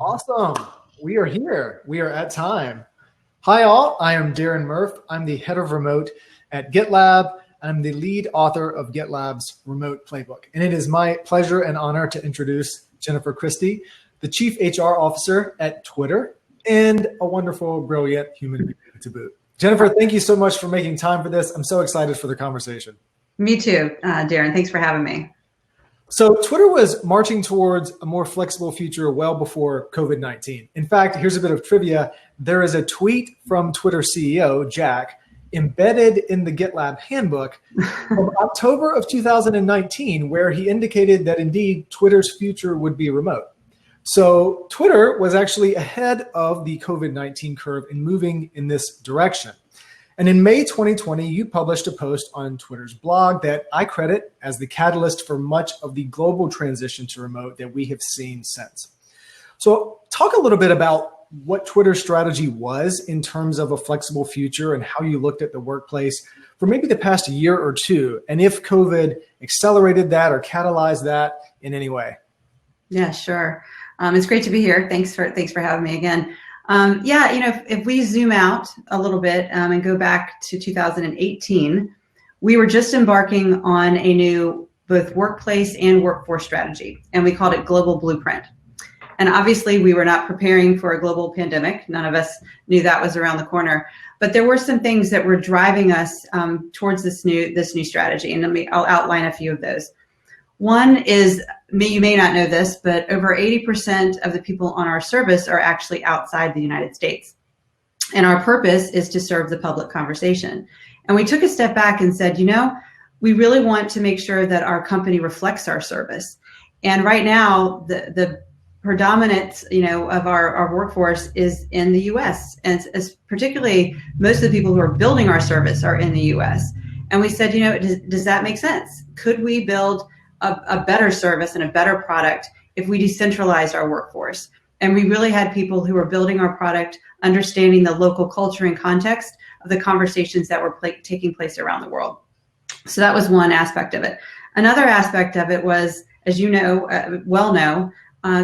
Awesome. We are here. We are at time. Hi, all. I am Darren Murph. I'm the head of remote at GitLab. I'm the lead author of GitLab's Remote Playbook. And it is my pleasure and honor to introduce Jennifer Christie, the Chief HR Officer at Twitter, and a wonderful, brilliant human being to boot. Jennifer, thank you so much for making time for this. I'm so excited for the conversation. Me too, Darren. Thanks for having me. So Twitter was marching towards a more flexible future well before COVID-19. In fact, here's a bit of trivia. There is a tweet from Twitter CEO, Jack, embedded in the GitLab handbook from October of 2019, where he indicated that indeed Twitter's future would be remote. So Twitter was actually ahead of the COVID-19 curve in moving in this direction. And in May 2020, you published a post on Twitter's blog that I credit as the catalyst for much of the global transition to remote that we have seen since. So talk a little bit about what Twitter's strategy was in terms of a flexible future and how you looked at the workplace for maybe the past year or two, and if COVID accelerated that or catalyzed that in any way. Yeah, sure. It's great to be here. Thanks for having me again. If we zoom out a little bit and go back to 2018, we were just embarking on a new both workplace and workforce strategy, and we called it Global Blueprint. And obviously, we were not preparing for a global pandemic. None of us knew that was around the corner. But there were some things that were driving us towards this new strategy, and I'll outline a few of those. One is, you may not know this, but over 80% of the people on our service are actually outside the United States. And our purpose is to serve the public conversation. And we took a step back and said, we really want to make sure that our company reflects our service. And right now, the predominance, of our workforce is in the US. And as particularly most of the people who are building our service are in the US. And we said, does that make sense? Could we build a better service and a better product if we decentralized our workforce? And we really had people who were building our product, understanding the local culture and context of the conversations that were taking place around the world. So that was one aspect of it. Another aspect of it was, as you know,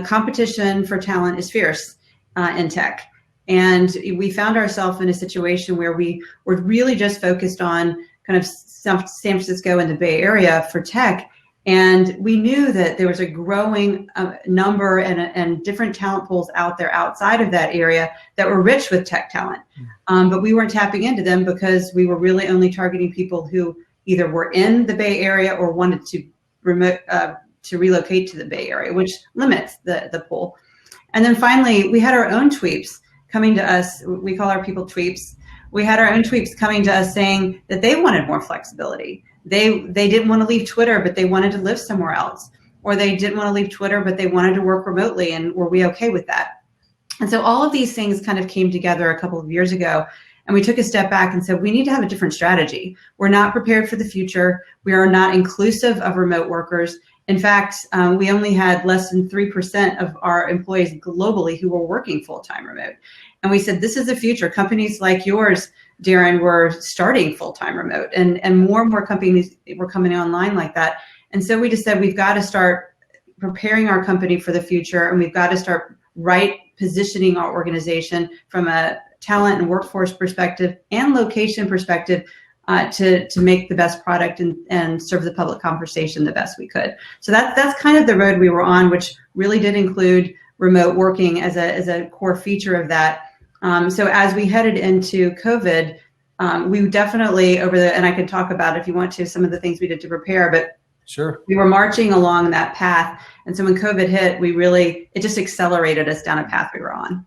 competition for talent is fierce in tech. And we found ourselves in a situation where we were really just focused on kind of San Francisco and the Bay Area for tech. And we knew that there was a growing number and different talent pools out there outside of that area that were rich with tech talent. But we weren't tapping into them because we were really only targeting people who either were in the Bay Area or wanted to relocate to the Bay Area, which limits the pool. And then finally, we had our own tweeps coming to us. We call our people tweeps. We had our own tweeps coming to us saying that they wanted more flexibility. They didn't want to leave Twitter, but they wanted to live somewhere else. Or they didn't want to leave Twitter, but they wanted to work remotely, and were we okay with that? And so all of these things kind of came together a couple of years ago, and we took a step back and said, we need to have a different strategy. We're not prepared for the future. We are not inclusive of remote workers. In fact, we only had less than 3% of our employees globally who were working full-time remote. And we said, this is the future. Companies like yours, Darren, were starting full-time remote, and more companies were coming online like that. And so we just said, we've got to start preparing our company for the future, and we've got to start positioning our organization from a talent and workforce perspective and location perspective to make the best product and serve the public conversation the best we could. So that's kind of the road we were on, which really did include remote working as a core feature of that. So as we headed into COVID, we definitely and I can talk about, if you want to, some of the things we did to prepare, but sure, we were marching along that path. And so when COVID hit, it just accelerated us down a path we were on.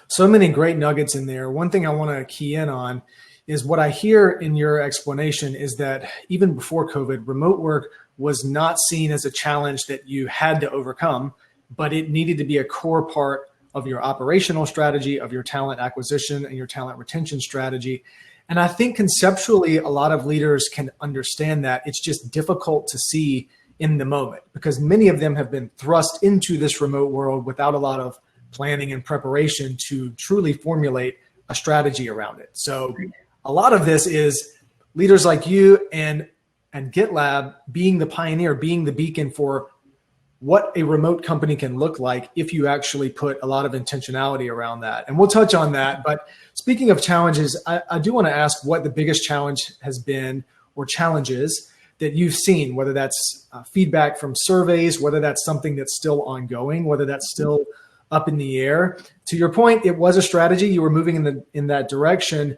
So many great nuggets in there. One thing I want to key in on is what I hear in your explanation is that even before COVID, remote work was not seen as a challenge that you had to overcome, but it needed to be a core part of your operational strategy, of your talent acquisition and your talent retention strategy. And I think conceptually, a lot of leaders can understand that. It's just difficult to see in the moment because many of them have been thrust into this remote world without a lot of planning and preparation to truly formulate a strategy around it. So a lot of this is leaders like you and GitLab being the pioneer, being the beacon for what a remote company can look like if you actually put a lot of intentionality around that. And we'll touch on that. But speaking of challenges, I do want to ask what the biggest challenge has been, or challenges that you've seen, whether that's feedback from surveys, whether that's something that's still ongoing, whether that's still up in the air. To your point, it was a strategy. You were moving in that direction.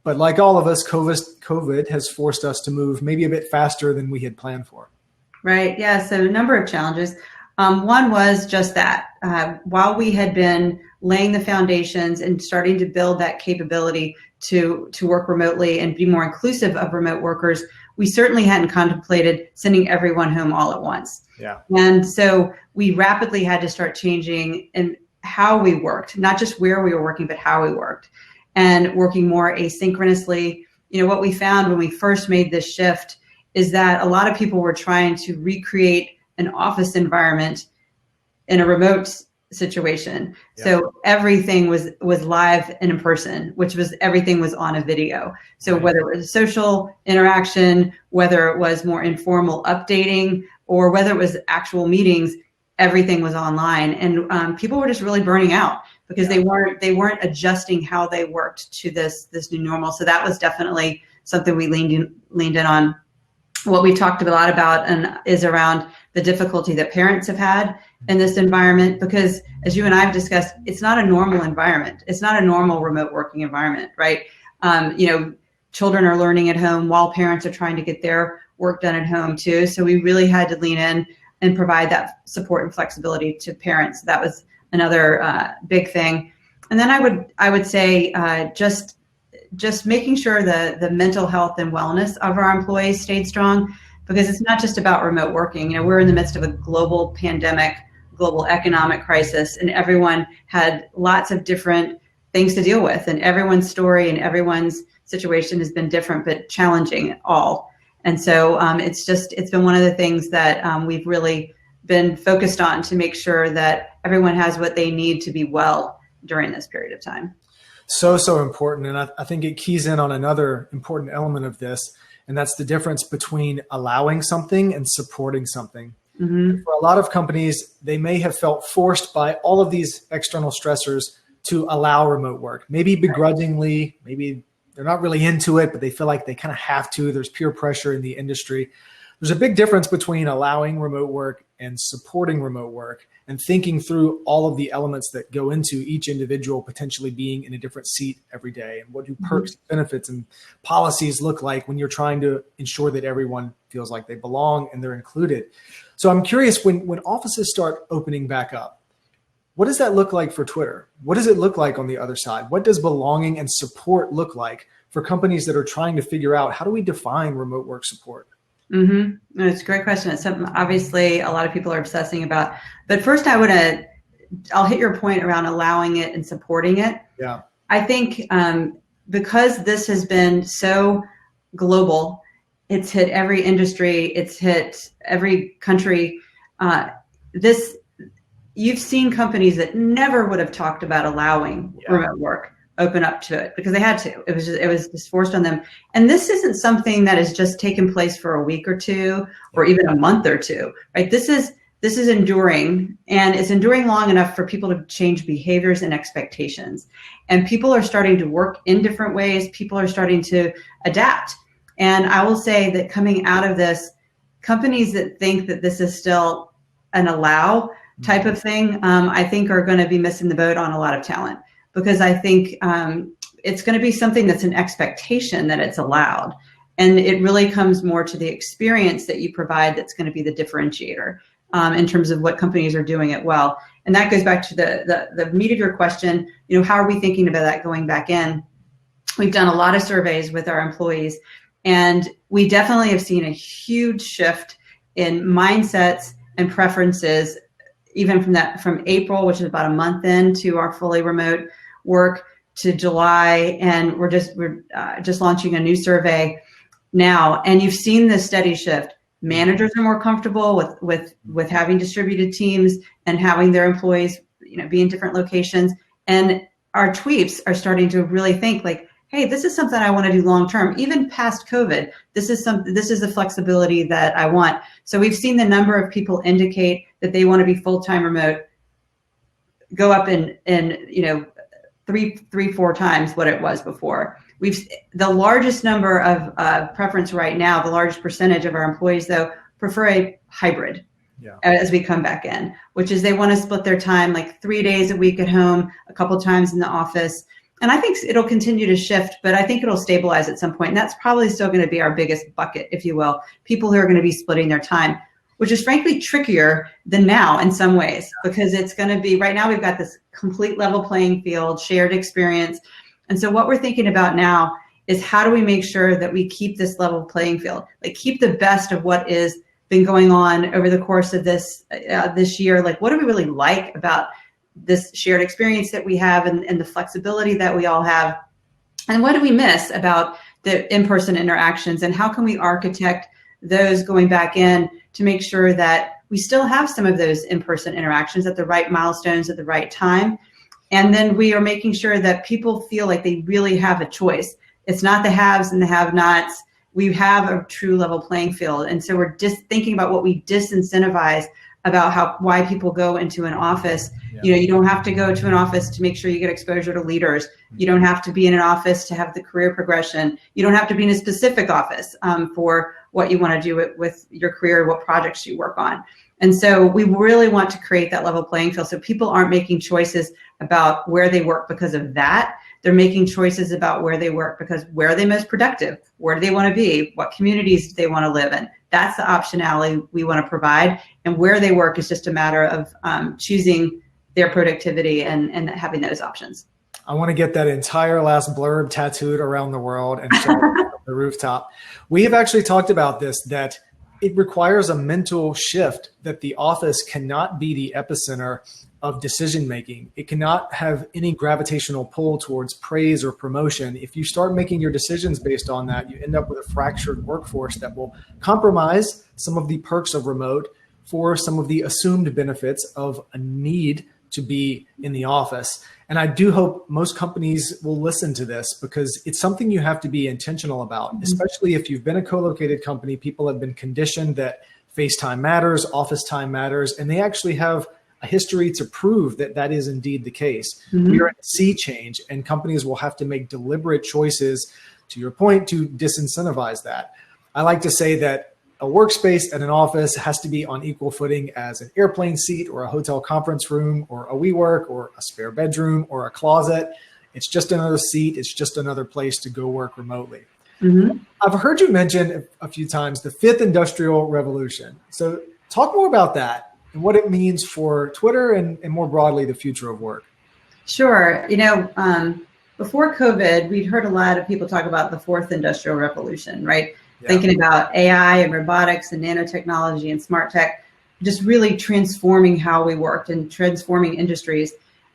But like all of us, COVID has forced us to move maybe a bit faster than we had planned for. Right. Yeah. So a number of challenges. One was just that while we had been laying the foundations and starting to build that capability to work remotely and be more inclusive of remote workers, we certainly hadn't contemplated sending everyone home all at once. Yeah. And so we rapidly had to start changing in how we worked, not just where we were working, but how we worked, and working more asynchronously. What we found when we first made this shift is that a lot of people were trying to recreate an office environment in a remote situation. Yeah. So everything was live and in person, which was everything was on a video. So right. Whether it was social interaction, whether it was more informal updating, or whether it was actual meetings, everything was online. And people were just really burning out because they weren't adjusting how they worked to this new normal. So that was definitely something we leaned in on. What we talked a lot about is around the difficulty that parents have had in this environment, because as you and I have discussed, it's not a normal environment. It's not a normal remote working environment, right? Children are learning at home while parents are trying to get their work done at home too. So we really had to lean in and provide that support and flexibility to parents. That was another big thing. And then I would say just making sure the mental health and wellness of our employees stayed strong, because it's not just about remote working. We're in the midst of a global pandemic, global economic crisis, and everyone had lots of different things to deal with, and everyone's story and everyone's situation has been different but challenging all. And so it's been one of the things that we've really been focused on to make sure that everyone has what they need to be well during this period of time. So important. And I think it keys in on another important element of this, and that's the difference between allowing something and supporting something. Mm-hmm. For a lot of companies, they may have felt forced by all of these external stressors to allow remote work, maybe begrudgingly, maybe they're not really into it, but they feel like they kind of have to. There's peer pressure in the industry. There's a big difference between allowing remote work and supporting remote work, and thinking through all of the elements that go into each individual potentially being in a different seat every day, and what do perks, benefits, and policies look like when you're trying to ensure that everyone feels like they belong and they're included. So I'm curious, when offices start opening back up, what does that look like for Twitter? What does it look like on the other side? What does belonging and support look like for companies that are trying to figure out, how do we define remote work support? Mm-hmm. No, it's a great question. It's something obviously a lot of people are obsessing about. But first I'll hit your point around allowing it and supporting it. Yeah. I think because this has been so global, it's hit every industry, it's hit every country. You've seen companies that never would have talked about allowing remote work open up to it because they had to. It was just forced on them. And this isn't something that has just taken place for a week or two or even a month or two, right? This is enduring, and it's enduring long enough for people to change behaviors and expectations. And people are starting to work in different ways. People are starting to adapt. And I will say that coming out of this, companies that think that this is still an allow type of thing, I think are going to be missing the boat on a lot of talent. Because I think it's going to be something that's an expectation that it's allowed. And it really comes more to the experience that you provide that's going to be the differentiator in terms of what companies are doing it well. And that goes back to the meat of your question, how are we thinking about that going back in? We've done a lot of surveys with our employees, and we definitely have seen a huge shift in mindsets and preferences, even from April, which is about a month into our fully remote work, to July, and we're just launching a new survey now. And you've seen this steady shift. Managers are more comfortable with having distributed teams and having their employees, be in different locations. And our tweets are starting to really think like, hey, this is something I want to do long term, even past COVID. This is the flexibility that I want. So we've seen the number of people indicate that they want to be full-time remote go up in three, 4 times what it was before. The largest number of preference right now, the largest percentage of our employees though, prefer a hybrid. Yeah. As we come back in, which is they want to split their time like 3 days a week at home, a couple times in the office. And I think it'll continue to shift, but I think it'll stabilize at some point. And that's probably still going to be our biggest bucket, if you will, people who are going to be splitting their time, which is frankly trickier than now in some ways, because it's going to be, right now we've got this complete level playing field, shared experience. And so what we're thinking about now is how do we make sure that we keep this level playing field, like keep the best of what is been going on over the course of this year. Like, what do we really like about this shared experience that we have and the flexibility that we all have? And what do we miss about the in-person interactions? And how can we architect those going back in to make sure that we still have some of those in-person interactions at the right milestones at the right time? And then we are making sure that people feel like they really have a choice. It's not the haves and the have-nots. We have a true level playing field. And so we're just thinking about what we disincentivize about why people go into an office. Yeah. You don't have to go to an office to make sure you get exposure to leaders. You don't have to be in an office to have the career progression. You don't have to be in a specific office for what you want to do with your career, what projects you work on. And so we really want to create that level playing field so people aren't making choices about where they work because of that. They're making choices about where they work because where are they most productive? Where do they want to be? What communities do they want to live in? That's the optionality we want to provide. And where they work is just a matter of choosing their productivity and having those options. I want to get that entire last blurb tattooed around the world and show it on the rooftop. We have actually talked about this, that it requires a mental shift, that the office cannot be the epicenter of decision making. It cannot have any gravitational pull towards praise or promotion. If you start making your decisions based on that, you end up with a fractured workforce that will compromise some of the perks of remote for some of the assumed benefits of a need to be in the office. And I do hope most companies will listen to this, because it's something you have to be intentional about, especially if you've been a co-located company. People have been conditioned that face time matters, office time matters, and they actually have a history to prove that that is indeed the case. Mm-hmm. We are at a sea change, and companies will have to make deliberate choices, to your point, to disincentivize that. I like to say that a workspace at an office has to be on equal footing as an airplane seat or a hotel conference room or a WeWork or a spare bedroom or a closet. It's just another seat. It's just another place to go work remotely. Mm-hmm. I've heard you mention a few times the fifth industrial revolution. So talk more about that and what it means for Twitter and more broadly, the future of work. Sure. Before COVID, we'd heard a lot of people talk about the fourth industrial revolution, right? Yeah. Thinking about AI and robotics and nanotechnology and smart tech, just really transforming how we worked and transforming industries.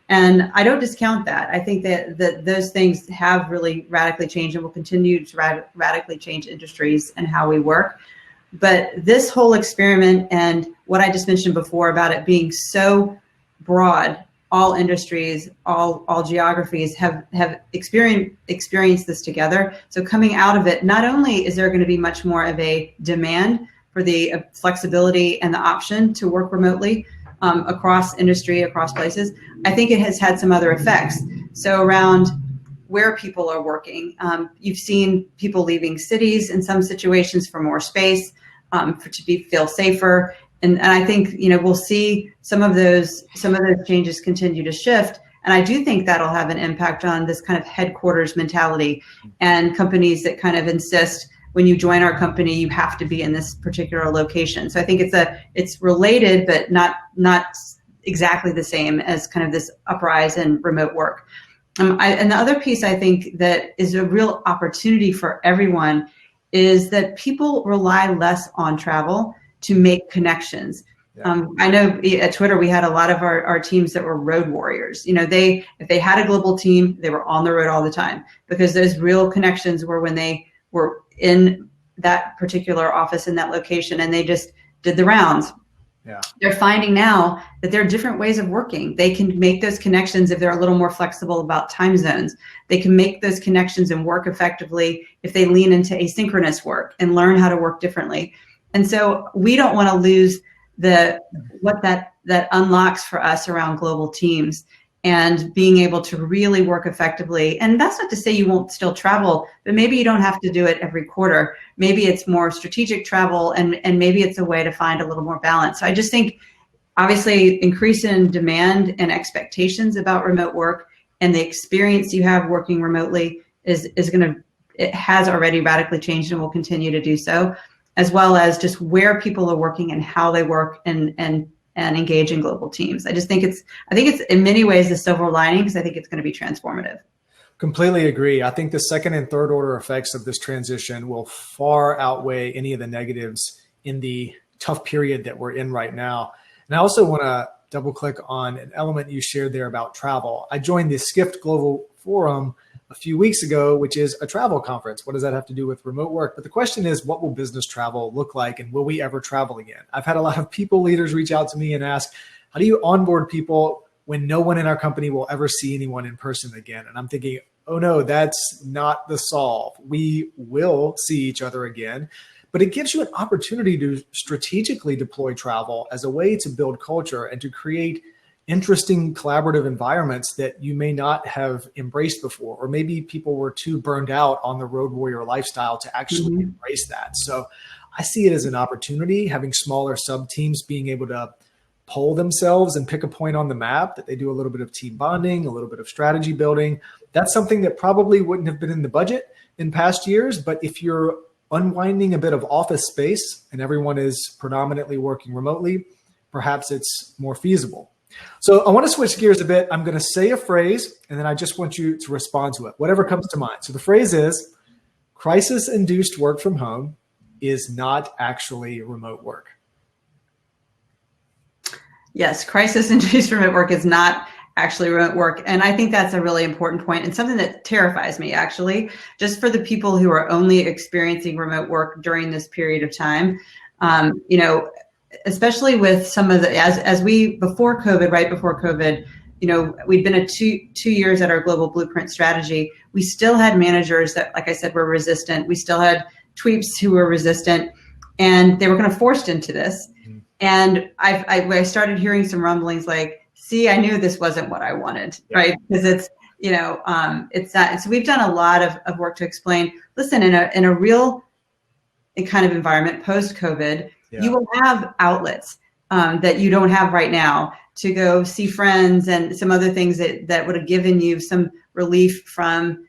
And I don't discount that. I think that those things have really radically changed and will continue to radically change industries and how we work. But this whole experiment and what I just mentioned before about it being so broad, all industries, all geographies have experienced this together. So coming out of it, not only is there going to be much more of a demand for the flexibility and the option to work remotely across industry, across places, I think it has had some other effects. So around where people are working, you've seen people leaving cities in some situations for more space, feel safer. And I think, we'll see some of those changes continue to shift. And I do think that'll have an impact on this kind of headquarters mentality and companies that kind of insist when you join our company, you have to be in this particular location. So I think it's related, but not exactly the same as kind of this uprise in remote work. And the other piece I think that is a real opportunity for everyone is that people rely less on travel to make connections. Yeah. I know at Twitter, we had a lot of our teams that were road warriors. If they had a global team, they were on the road all the time, because those real connections were when they were in that particular office in that location and they just did the rounds. Yeah. They're finding now that there are different ways of working. They can make those connections if they're a little more flexible about time zones. They can make those connections and work effectively if they lean into asynchronous work and learn how to work differently. And so we don't want to lose what that unlocks for us around global teams and being able to really work effectively. And that's not to say you won't still travel, but maybe you don't have to do it every quarter. Maybe it's more strategic travel, and maybe it's a way to find a little more balance. So I just think, obviously, increase in demand and expectations about remote work and the experience you have working remotely it has already radically changed and will continue to do so, as well as just where people are working and how they work and engage in global teams. I think it's in many ways the silver lining, because I think it's going to be transformative. Completely agree. I think the second and third order effects of this transition will far outweigh any of the negatives in the tough period that we're in right now. And I also want to double click on an element you shared there about travel. I joined the Skift Global Forum a few weeks ago, which is a travel conference. What does that have to do with remote work? But the question is, what will business travel look like, and will we ever travel again? I've had a lot of people leaders reach out to me and ask, how do you onboard people when no one in our company will ever see anyone in person again? And I'm thinking, oh no, that's not the solve. We will see each other again, but it gives you an opportunity to strategically deploy travel as a way to build culture and to create interesting collaborative environments that you may not have embraced before, or maybe people were too burned out on the road warrior lifestyle to actually embrace that. So I see it as an opportunity, having smaller sub teams being able to poll themselves and pick a point on the map that they do a little bit of team bonding, a little bit of strategy building. That's something that probably wouldn't have been in the budget in past years, but if you're unwinding a bit of office space and everyone is predominantly working remotely, perhaps it's more feasible. So I want to switch gears a bit. I'm going to say a phrase, and then I just want you to respond to it, whatever comes to mind. So the phrase is, crisis-induced work from home is not actually remote work. Yes, crisis-induced remote work is not actually remote work. And I think that's a really important point, and something that terrifies me, actually, just for the people who are only experiencing remote work during this period of time. Especially with some of the, as we, before COVID, right before COVID, we'd been at two years at our global blueprint strategy. We still had managers that, like I said, were resistant. We still had tweeps who were resistant, and they were kind of forced into this. Mm-hmm. And I started hearing some rumblings like, see, I knew this wasn't what I wanted, right? Because it's not. So we've done a lot of work to explain, listen, in a real kind of environment post-COVID, you will have outlets that you don't have right now to go see friends and some other things that would have given you some relief from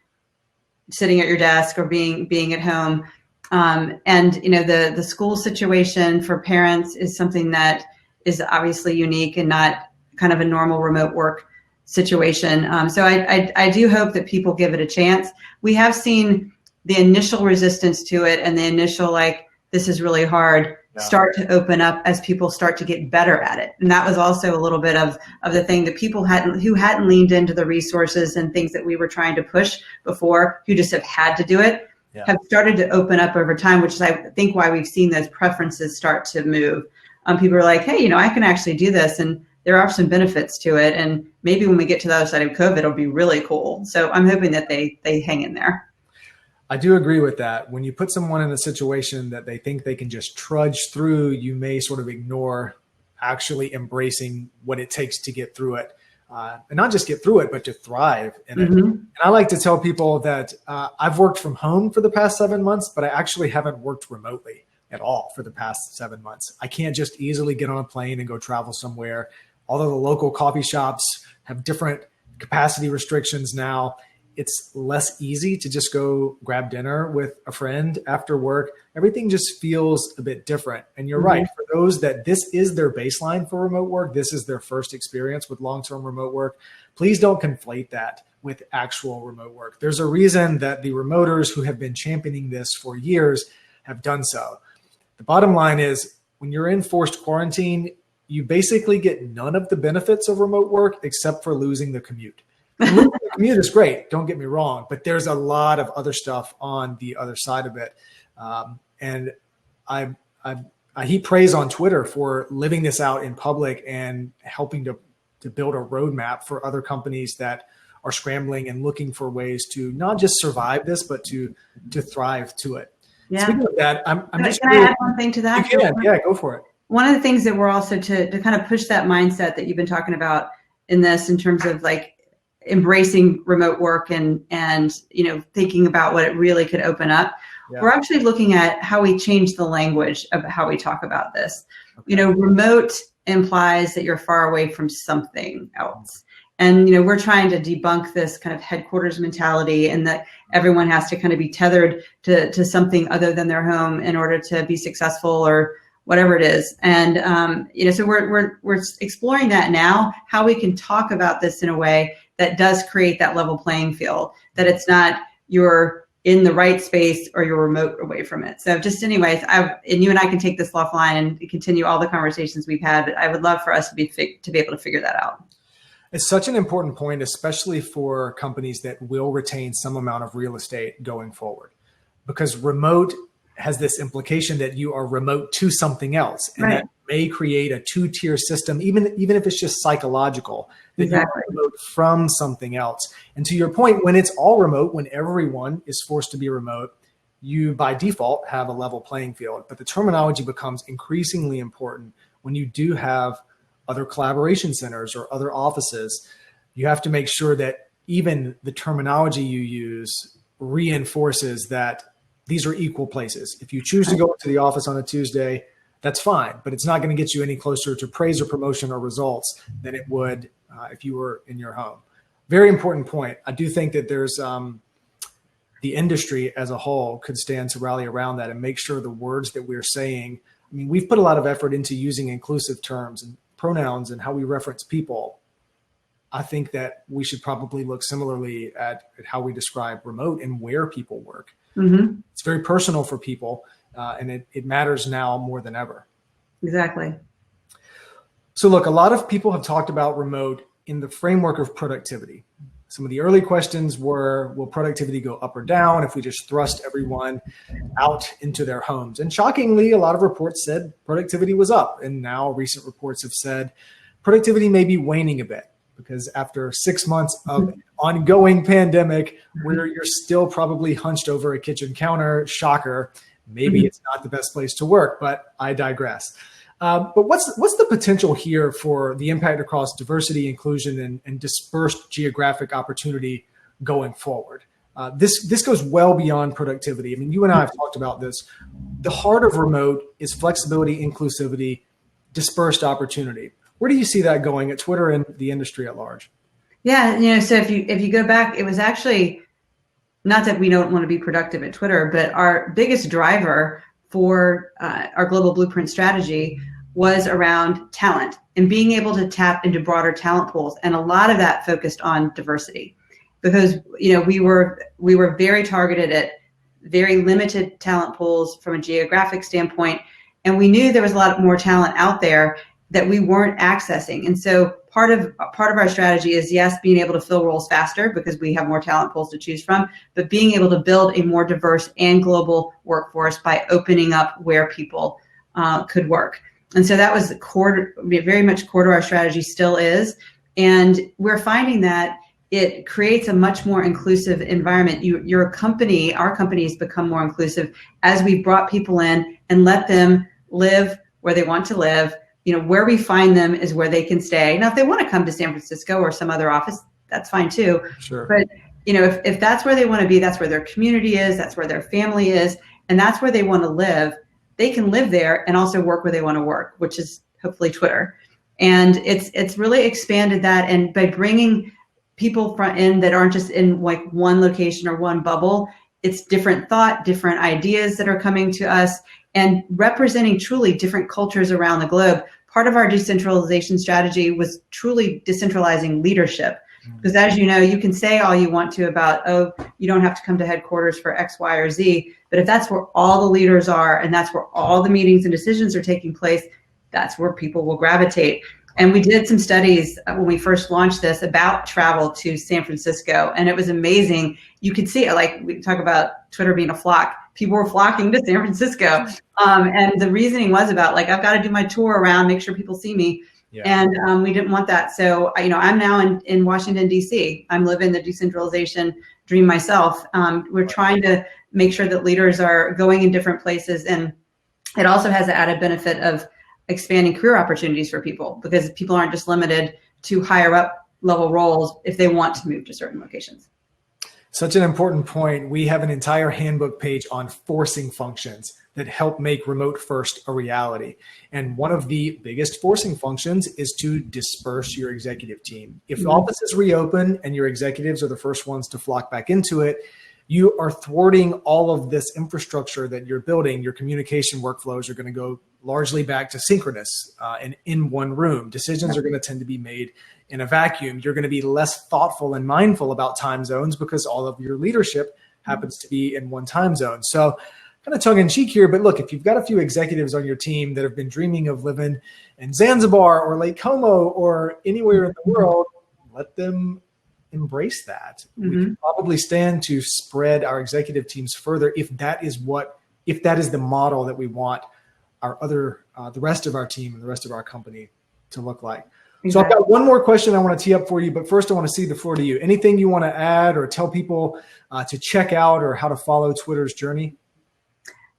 sitting at your desk or being at home. The school situation for parents is something that is obviously unique and not kind of a normal remote work situation. So I do hope that people give it a chance. We have seen the initial resistance to it and the initial, like, this is really hard, start to open up as people start to get better at it. And that was also a little bit of the thing that people who hadn't leaned into the resources and things that we were trying to push before, who just have had to do it, have started to open up over time, which is, I think, why we've seen those preferences start to move. People are like, hey, I can actually do this, and there are some benefits to it. And maybe when we get to the other side of COVID, it'll be really cool. So I'm hoping that they hang in there. I do agree with that. When you put someone in a situation that they think they can just trudge through, you may sort of ignore actually embracing what it takes to get through it. And not just get through it, but to thrive in it. And I like to tell people that I've worked from home for the past 7 months, but I actually haven't worked remotely at all for the past 7 months. I can't just easily get on a plane and go travel somewhere. Although the local coffee shops have different capacity restrictions now, it's less easy to just go grab dinner with a friend after work. Everything just feels a bit different. And you're right. For those that this is their baseline for remote work, this is their first experience with long-term remote work, please don't conflate that with actual remote work. There's a reason that the remoters who have been championing this for years have done so. The bottom line is, when you're in forced quarantine, you basically get none of the benefits of remote work except for losing the commute. The commute is great, don't get me wrong, but there's a lot of other stuff on the other side of it. And I heap praise on Twitter for living this out in public and helping to build a roadmap for other companies that are scrambling and looking for ways to not just survive this, but to thrive to it. Yeah. Speaking of that, I'm just can I add one thing to that? You can, yeah, go for it. one of the things that we're also to kind of push that mindset that you've been talking about in this, in terms of like embracing remote work and thinking about what it really could open up. Yeah. We're actually looking at how we change the language of how we talk about this. Okay. Remote implies that you're far away from something else. And, we're trying to debunk this kind of headquarters mentality, and that everyone has to kind of be tethered to something other than their home in order to be successful or whatever it is. And, so we're exploring that now, how we can talk about this in a way that does create that level playing field, that it's not you're in the right space or you're remote away from it. So just anyways, and you and I can take this offline and continue all the conversations we've had, but I would love for us to be able to figure that out. It's such an important point, especially for companies that will retain some amount of real estate going forward, because remote has this implication that you are remote to something else, and right. That may create a two-tier system, even if it's just psychological, that exactly. You're remote from something else. And to your point, when it's all remote, when everyone is forced to be remote, you by default have a level playing field. But the terminology becomes increasingly important when you do have other collaboration centers or other offices. You have to make sure that even the terminology you use reinforces that these are equal places. If you choose to go into the office on a Tuesday, that's fine, but it's not going to get you any closer to praise or promotion or results than it would if you were in your home. Very important point. I do think that there's the industry as a whole could stand to rally around that and make sure the words that we're saying, I mean, we've put a lot of effort into using inclusive terms and pronouns and how we reference people. I think that we should probably look similarly at how we describe remote and where people work. Mm-hmm. It's very personal for people, and it matters now more than ever. Exactly. So look, a lot of people have talked about remote in the framework of productivity. Some of the early questions were, will productivity go up or down if we just thrust everyone out into their homes? And shockingly, a lot of reports said productivity was up. And now recent reports have said productivity may be waning a bit, because after 6 months of ongoing pandemic, where you're still probably hunched over a kitchen counter, shocker, maybe it's not the best place to work, but I digress. But what's the potential here for the impact across diversity, inclusion, and dispersed geographic opportunity going forward? This goes well beyond productivity. I mean, you and I have talked about this. The heart of remote is flexibility, inclusivity, dispersed opportunity. Where do you see that going at Twitter and the industry at large? Yeah, so if you go back, it was actually not that we don't want to be productive at Twitter, but our biggest driver for our global blueprint strategy was around talent and being able to tap into broader talent pools. And a lot of that focused on diversity, because, we were very targeted at very limited talent pools from a geographic standpoint. And we knew there was a lot more talent out there that we weren't accessing. And so part of our strategy is, yes, being able to fill roles faster because we have more talent pools to choose from, but being able to build a more diverse and global workforce by opening up where people could work. And so that was very much core to our strategy, still is. And we're finding that it creates a much more inclusive environment. Our company has become more inclusive as we brought people in and let them live where they want to live. Where we find them is where they can stay. Now, if they want to come to San Francisco or some other office, that's fine too. Sure. But, if that's where they want to be, that's where their community is, that's where their family is, and that's where they want to live, they can live there and also work where they want to work, which is hopefully Twitter. And it's really expanded that. And by bringing people in that aren't just in like one location or one bubble, it's different thought, different ideas that are coming to us, and representing truly different cultures around the globe. Part of our decentralization strategy was truly decentralizing leadership. Because as you know, you can say all you want to about, you don't have to come to headquarters for X, Y, or Z. But if that's where all the leaders are and that's where all the meetings and decisions are taking place, that's where people will gravitate. And we did some studies when we first launched this about travel to San Francisco, and it was amazing. You could see it, like we talk about Twitter being a flock. People were flocking to San Francisco. And the reasoning was about I've got to do my tour around, make sure people see me. Yeah. And we didn't want that. So, I'm now in Washington, D.C. I'm living the decentralization dream myself. We're trying to make sure that leaders are going in different places. And it also has the added benefit of, expanding career opportunities for people, because people aren't just limited to higher up level roles if they want to move to certain locations. Such an important point. We have an entire handbook page on forcing functions that help make remote first a reality. And one of the biggest forcing functions is to disperse your executive team. If offices reopen and your executives are the first ones to flock back into it, you are thwarting all of this infrastructure that you're building. Your communication workflows are going to go largely back to synchronous and in one room. Decisions are going to tend to be made in a vacuum. You're going to be less thoughtful and mindful about time zones because all of your leadership happens to be in one time zone. So kind of tongue in cheek here, but look, if you've got a few executives on your team that have been dreaming of living in Zanzibar or Lake Como or anywhere in the world, let them embrace that. We can probably stand to spread our executive teams further if that is the model that we want the rest of our team and the rest of our company to look like. Exactly. So I've got one more question I want to tee up for you, but first I want to cede the floor to you. Anything you want to add or tell people to check out or how to follow Twitter's journey?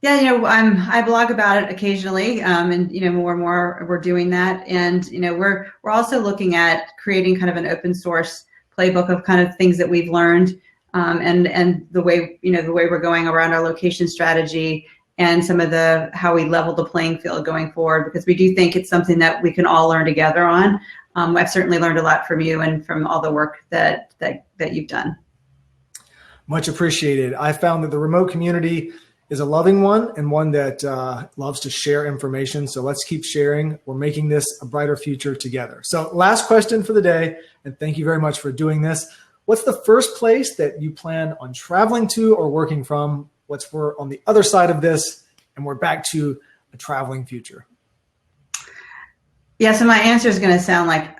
Yeah, I blog about it occasionally, and more and more we're doing that, and we're also looking at creating kind of an open source playbook of kind of things that we've learned, and the way we're going around our location strategy and some of how we level the playing field going forward, because we do think it's something that we can all learn together on. I've certainly learned a lot from you and from all the work that you've done. Much appreciated. I found that the remote community is a loving one and one that loves to share information. So let's keep sharing. We're making this a brighter future together. So last question for the day, and thank you very much for doing this. What's the first place that you plan on traveling to or working from? We're on the other side of this, and we're back to a traveling future? Yeah, so my answer is going to sound like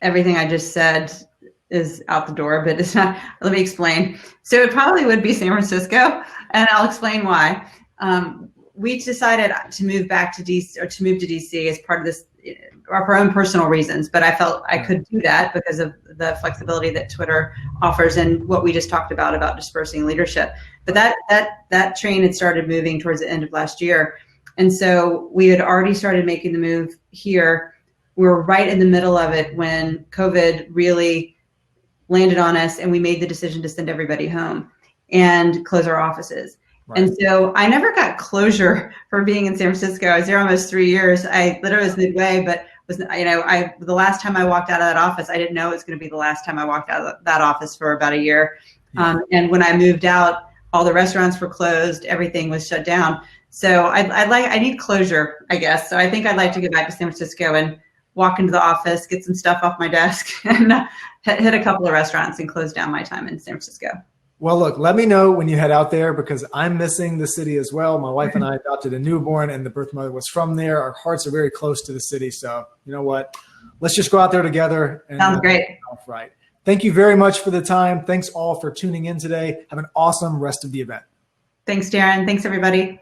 everything I just said is out the door, but it's not. Let me explain. So it probably would be San Francisco, and I'll explain why. We decided to move back to DC, or to move to DC as part of this, or for our own personal reasons, but I felt I could do that because of the flexibility that Twitter offers and what we just talked about dispersing leadership. But that train had started moving towards the end of last year. And so we had already started making the move here. We were right in the middle of it when COVID really landed on us, and we made the decision to send everybody home and close our offices. Right. And so I never got closure for being in San Francisco. I was there almost 3 years. I literally was midway, but the last time I walked out of that office, I didn't know it was going to be the last time I walked out of that office for about a year. Yeah. And when I moved out, all the restaurants were closed. Everything was shut down. So I need closure, I guess. So I think I'd like to get back to San Francisco and walk into the office, get some stuff off my desk, and hit a couple of restaurants and close down my time in San Francisco. Well, look, let me know when you head out there, because I'm missing the city as well. My wife and I adopted a newborn, and the birth mother was from there. Our hearts are very close to the city. So you know what? Let's just go out there together. And sounds great. Right. Thank you very much for the time. Thanks all for tuning in today. Have an awesome rest of the event. Thanks, Darren. Thanks, everybody.